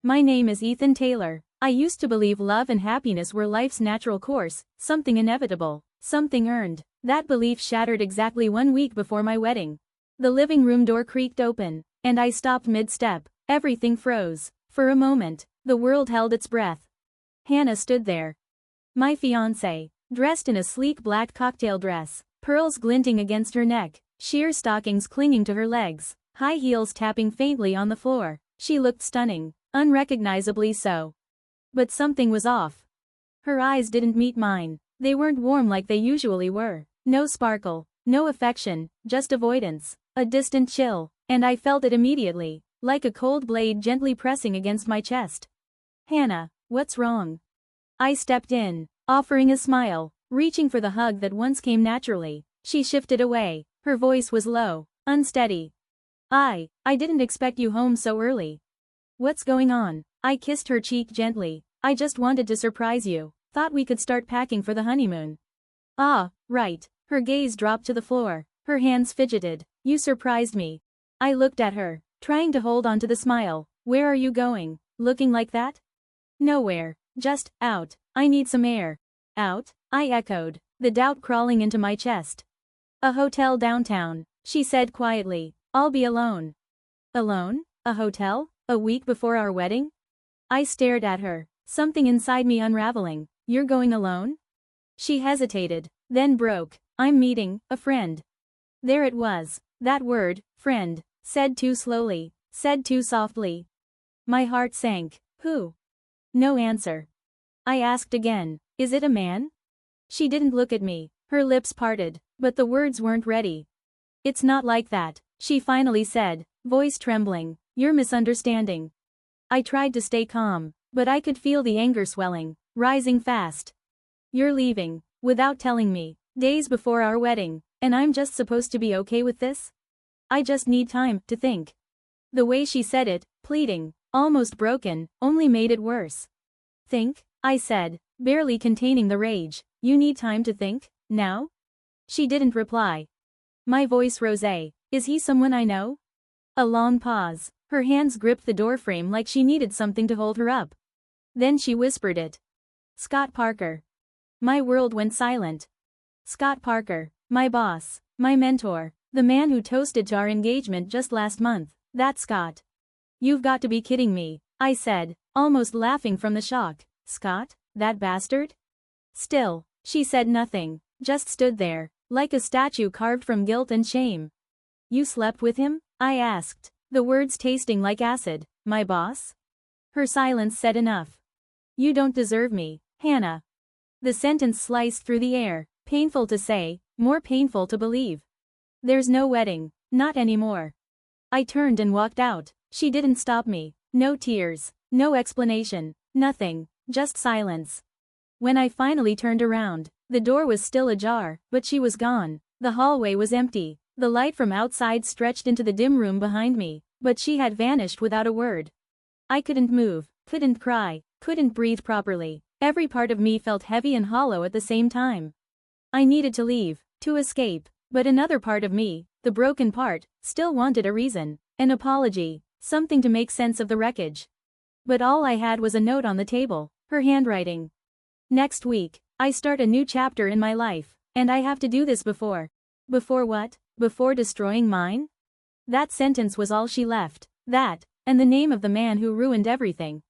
My name is Ethan Taylor. I used to believe love and happiness were life's natural course, something inevitable, something earned. That belief shattered exactly 1 week before my wedding. The living room door creaked open, and I stopped mid-step. Everything froze. For a moment, the world held its breath. Hannah stood there. My fiancée, dressed in a sleek black cocktail dress, pearls glinting against her neck, sheer stockings clinging to her legs, high heels tapping faintly on the floor. She looked stunning, unrecognizably so. But something was off. Her eyes didn't meet mine. They weren't warm like they usually were. No sparkle, no affection, just avoidance, a distant chill, and I felt it immediately, like a cold blade gently pressing against my chest. Hannah, what's wrong? I stepped in, offering a smile, reaching for the hug that once came naturally. She shifted away. Her voice was low, unsteady. I didn't expect you home so early. What's going on? I kissed her cheek gently. I just wanted to surprise you. Thought we could start packing for the honeymoon. Ah, right. Her gaze dropped to the floor. Her hands fidgeted. You surprised me. I looked at her, trying to hold on to the smile. Where are you going? Looking like that? Nowhere. Just out. I need some air. Out? I echoed, the doubt crawling into my chest. A hotel downtown, she said quietly. I'll be alone. Alone? A hotel? A week before our wedding? I stared at her, something inside me unraveling. You're going alone? She hesitated, then broke. I'm meeting a friend. There it was, that word, friend, said too slowly, said too softly. My heart sank. Who? No answer. I asked again, is it a man? She didn't look at me, her lips parted, but the words weren't ready. It's not like that, she finally said, voice trembling. You're misunderstanding. I tried to stay calm, but I could feel the anger swelling, rising fast. You're leaving, without telling me, days before our wedding, and I'm just supposed to be okay with this? I just need time to think. The way she said it, pleading, almost broken, only made it worse. Think? I said, barely containing the rage. You need time to think? Now? She didn't reply. My voice rose. Is he someone I know? A long pause. Her hands gripped the doorframe like she needed something to hold her up. Then she whispered it. Scott Parker. My world went silent. Scott Parker, my boss, my mentor, the man who toasted to our engagement just last month. That's Scott. You've got to be kidding me, I said, almost laughing from the shock. Scott? That bastard? Still, she said nothing, just stood there, like a statue carved from guilt and shame. You slept with him? I asked, the words tasting like acid. My boss? Her silence said enough. You don't deserve me, Hannah. The sentence sliced through the air, painful to say, more painful to believe. There's no wedding, not anymore. I turned and walked out. She didn't stop me. No tears, no explanation, nothing, just silence. When I finally turned around, the door was still ajar, but she was gone. The hallway was empty. The light from outside stretched into the dim room behind me, but she had vanished without a word. I couldn't move, couldn't cry, couldn't breathe properly. Every part of me felt heavy and hollow at the same time. I needed to leave, to escape, but another part of me, the broken part, still wanted a reason, an apology, something to make sense of the wreckage. But all I had was a note on the table, her handwriting. Next week, I start a new chapter in my life, and I have to do this before. Before what? Before destroying mine? That sentence was all she left, that, and the name of the man who ruined everything.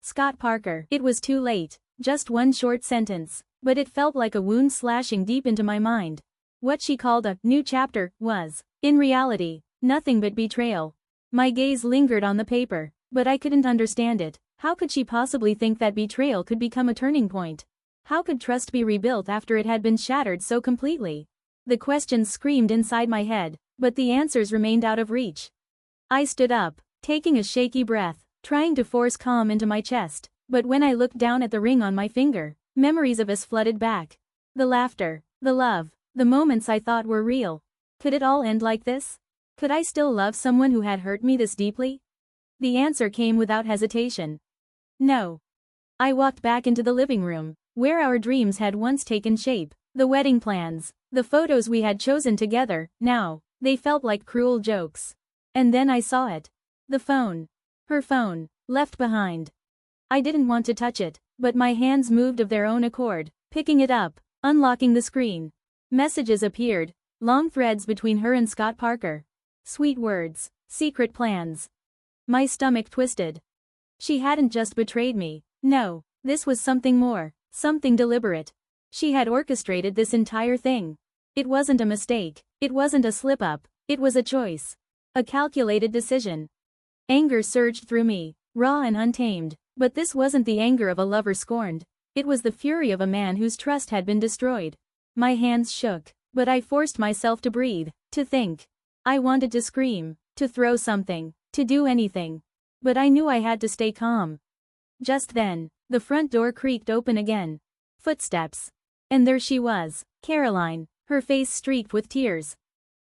Scott Parker. It was too late, just one short sentence, but it felt like a wound slashing deep into my mind. What she called a new chapter was, in reality, nothing but betrayal. My gaze lingered on the paper, but I couldn't understand it. How could she possibly think that betrayal could become a turning point? How could trust be rebuilt after it had been shattered so completely? The questions screamed inside my head, but the answers remained out of reach. I stood up, taking a shaky breath, trying to force calm into my chest, but when I looked down at the ring on my finger, memories of us flooded back. The laughter, the love, the moments I thought were real. Could it all end like this? Could I still love someone who had hurt me this deeply? The answer came without hesitation. No. I walked back into the living room, where our dreams had once taken shape. The wedding plans, the photos we had chosen together, now, they felt like cruel jokes. And then I saw it. The phone. Her phone, Left behind. I didn't want to touch it, but my hands moved of their own accord, picking it up, unlocking the screen. Messages appeared, long threads between her and Scott Parker. Sweet words, secret plans. My stomach twisted. She hadn't just betrayed me. No, this was something more, something deliberate. She had orchestrated this entire thing. It wasn't a mistake, it wasn't a slip-up, it was a choice. A calculated decision. Anger surged through me, raw and untamed, but this wasn't the anger of a lover scorned. It was the fury of a man whose trust had been destroyed. My hands shook, but I forced myself to breathe, to think. I wanted to scream, to throw something, to do anything. But I knew I had to stay calm. Just then, the front door creaked open again. Footsteps. And there she was, Caroline, her face streaked with tears.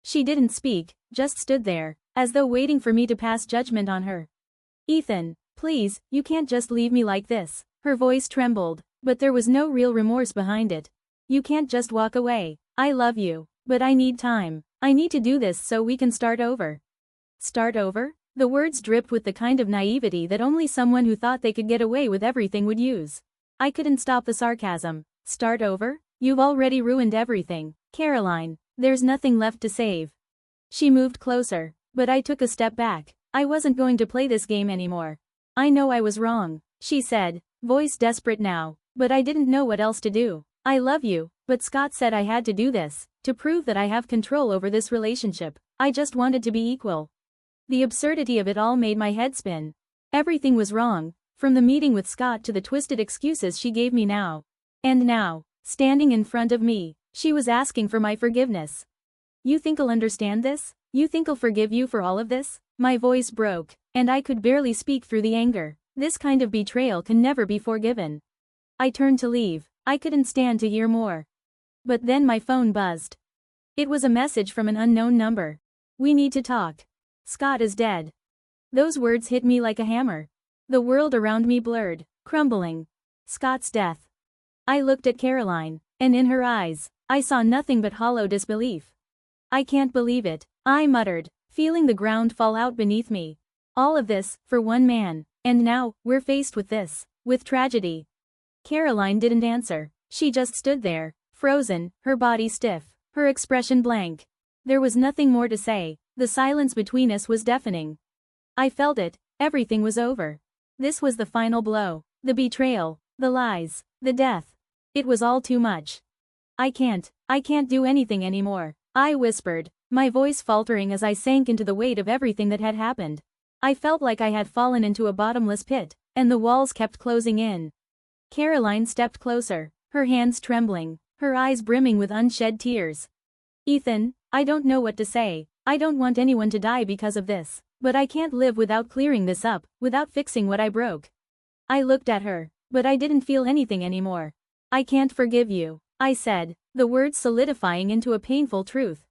She didn't speak, just stood there, as though waiting for me to pass judgment on her. Ethan, please, you can't just leave me like this. Her voice trembled, but there was no real remorse behind it. You can't just walk away. I love you, but I need time. I need to do this so we can start over. Start over? The words dripped with the kind of naivety that only someone who thought they could get away with everything would use. I couldn't stop the sarcasm. Start over? You've already ruined everything, Caroline. There's nothing left to save. She moved closer, but I took a step back. I wasn't going to play this game anymore. I know I was wrong, she said, voice desperate now, but I didn't know what else to do. I love you, but Scott said I had to do this, to prove that I have control over this relationship. I just wanted to be equal. The absurdity of it all made my head spin. Everything was wrong, from the meeting with Scott to the twisted excuses she gave me now. And now, standing in front of me, she was asking for my forgiveness. You think I'll understand this? You think I'll forgive you for all of this? My voice broke, and I could barely speak through the anger. This kind of betrayal can never be forgiven. I turned to leave. I couldn't stand to hear more. But then my phone buzzed. It was a message from an unknown number. We need to talk. Scott is dead. Those words hit me like a hammer. The world around me blurred, crumbling. Scott's death. I looked at Caroline, and in her eyes, I saw nothing but hollow disbelief. I can't believe it, I muttered, feeling the ground fall out beneath me. All of this, for one man, and now, we're faced with this, with tragedy. Caroline didn't answer. She just stood there, frozen, her body stiff, her expression blank. There was nothing more to say. The silence between us was deafening. I felt it, everything was over. This was the final blow. The betrayal, the lies, the death. It was all too much. I can't do anything anymore, I whispered, my voice faltering as I sank into the weight of everything that had happened. I felt like I had fallen into a bottomless pit, and the walls kept closing in. Caroline stepped closer, her hands trembling, her eyes brimming with unshed tears. Ethan, I don't know what to say. I don't want anyone to die because of this, but I can't live without clearing this up, without fixing what I broke. I looked at her, but I didn't feel anything anymore. I can't forgive you, I said, the words solidifying into a painful truth.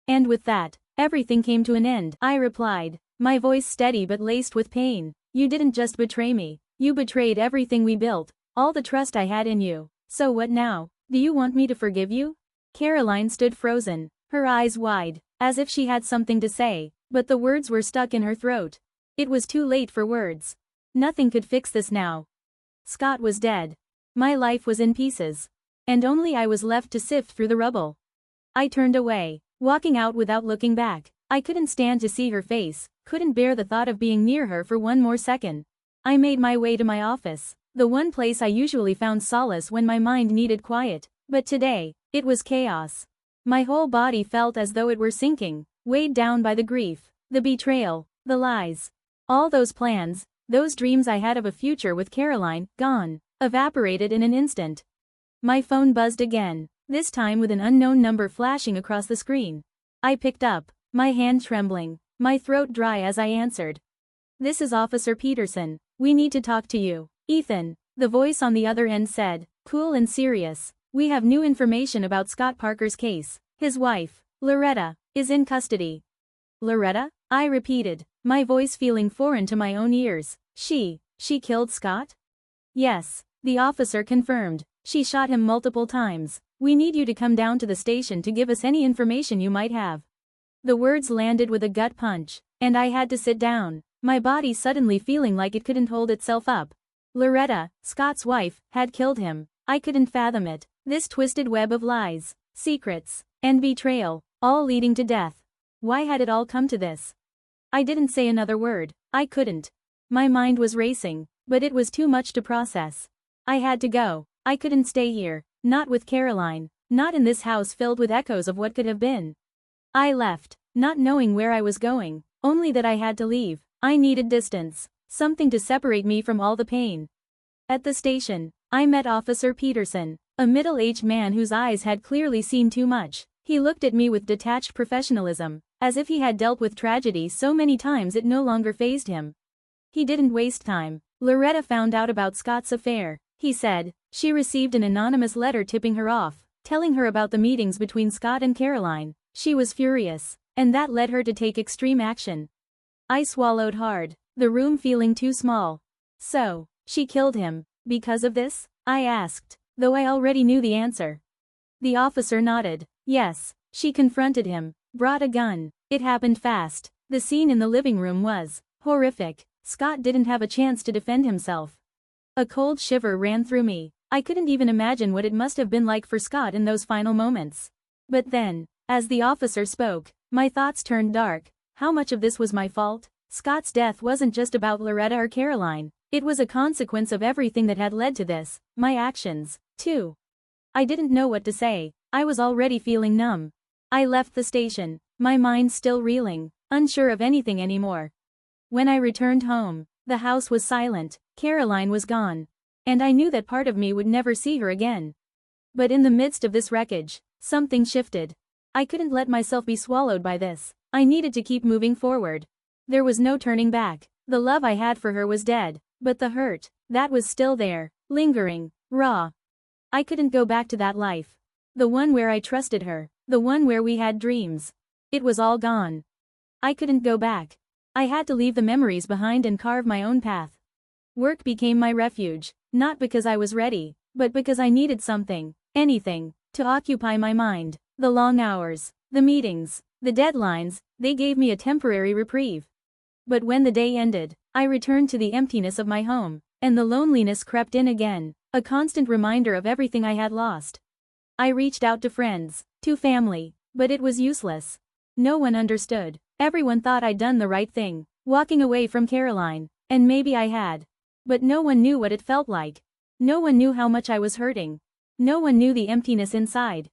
And with that, everything came to an end, I replied, my voice steady but laced with pain. You didn't just betray me, you betrayed everything we built, all the trust I had in you. So what now? Do you want me to forgive you? Caroline stood frozen, her eyes wide, as if she had something to say, but the words were stuck in her throat. It was too late for words. Nothing could fix this now. Scott was dead. My life was in pieces. And only I was left to sift through the rubble. I turned away, walking out without looking back. I couldn't stand to see her face, couldn't bear the thought of being near her for one more second. I made my way to my office, the one place I usually found solace when my mind needed quiet, but today, it was chaos. My whole body felt as though it were sinking, weighed down by the grief, the betrayal, the lies. All those plans, those dreams I had of a future with Caroline, gone, evaporated in an instant. My phone buzzed again, this time with an unknown number flashing across the screen. I picked up, my hand trembling, my throat dry as I answered. This is Officer Peterson. We need to talk to you. Ethan, the voice on the other end said, cool and serious. We have new information about Scott Parker's case. His wife, Loretta, is in custody. Loretta? I repeated, my voice feeling foreign to my own ears. She killed Scott? Yes, the officer confirmed. She shot him multiple times. We need you to come down to the station to give us any information you might have. The words landed with a gut punch, and I had to sit down. my body suddenly feeling like it couldn't hold itself up. Loretta, Scott's wife, had killed him. I couldn't fathom it. This twisted web of lies, secrets, and betrayal, all leading to death. Why had it all come to this? I didn't say another word. I couldn't. My mind was racing, but it was too much to process. I had to go. I couldn't stay here, not with Caroline, not in this house filled with echoes of what could have been. I left, not knowing where I was going, only that I had to leave. I needed distance, something to separate me from all the pain. At the station, I met Officer Peterson, a middle-aged man whose eyes had clearly seen too much. He looked at me with detached professionalism, as if he had dealt with tragedy so many times it no longer fazed him. He didn't waste time. Loretta found out about Scott's affair, he said. She received an anonymous letter tipping her off, telling her about the meetings between Scott and Caroline. She was furious, and that led her to take extreme action. I swallowed hard, the room feeling too small. So, she killed him, because of this? I asked, though I already knew the answer. The officer nodded. Yes, she confronted him, brought a gun. It happened fast. The scene in the living room was horrific. Scott didn't have a chance to defend himself. A cold shiver ran through me. I couldn't even imagine what it must have been like for Scott in those final moments. But then, as the officer spoke, my thoughts turned dark. How much of this was my fault? Scott's death wasn't just about Loretta or Caroline. It was a consequence of everything that had led to this, my actions, too. I didn't know what to say. I was already feeling numb. I left the station, my mind still reeling, unsure of anything anymore. When I returned home, the house was silent. Caroline was gone. And I knew that part of me would never see her again. But in the midst of this wreckage, something shifted. I couldn't let myself be swallowed by this. I needed to keep moving forward. There was no turning back. The love I had for her was dead, but the hurt, that was still there, lingering, raw. I couldn't go back to that life. The one where I trusted her, the one where we had dreams. It was all gone. I couldn't go back. I had to leave the memories behind and carve my own path. Work became my refuge, not because I was ready, but because I needed something, anything, to occupy my mind. The long hours, the meetings, the deadlines, they gave me a temporary reprieve. But when the day ended, I returned to the emptiness of my home, and the loneliness crept in again, a constant reminder of everything I had lost. I reached out to friends, to family, but it was useless. No one understood. Everyone thought I'd done the right thing, walking away from Caroline, and maybe I had. But no one knew what it felt like. No one knew how much I was hurting. No one knew the emptiness inside.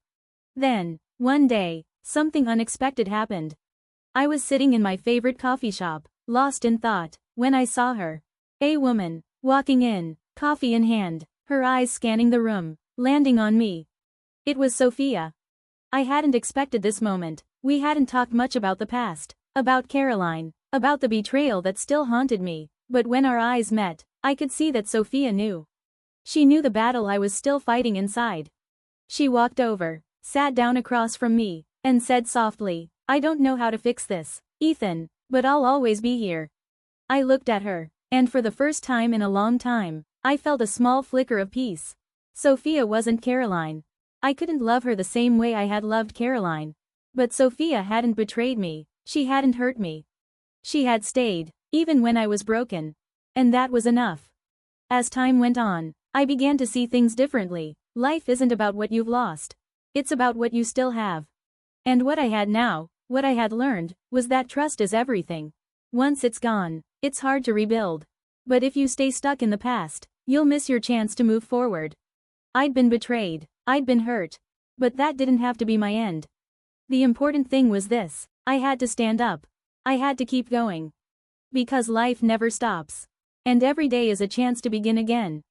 Then, one day, something unexpected happened. I was sitting in my favorite coffee shop, lost in thought, when I saw her. A woman, walking in, coffee in hand, her eyes scanning the room, landing on me. It was Sophia. I hadn't expected this moment. We hadn't talked much about the past, about Caroline, about the betrayal that still haunted me, but when our eyes met, I could see that Sophia knew. She knew the battle I was still fighting inside. She walked over, sat down across from me, and said softly, "I don't know how to fix this, Ethan, but I'll always be here." I looked at her, and for the first time in a long time, I felt a small flicker of peace. Sophia wasn't Caroline. I couldn't love her the same way I had loved Caroline. But Sophia hadn't betrayed me, she hadn't hurt me. She had stayed, even when I was broken. And that was enough. As time went on, I began to see things differently. Life isn't about what you've lost. It's about what you still have. And what I had now, what I had learned, was that trust is everything. Once it's gone, it's hard to rebuild. But if you stay stuck in the past, you'll miss your chance to move forward. I'd been betrayed, I'd been hurt. But that didn't have to be my end. The important thing was this: I had to stand up. I had to keep going. Because life never stops. And every day is a chance to begin again.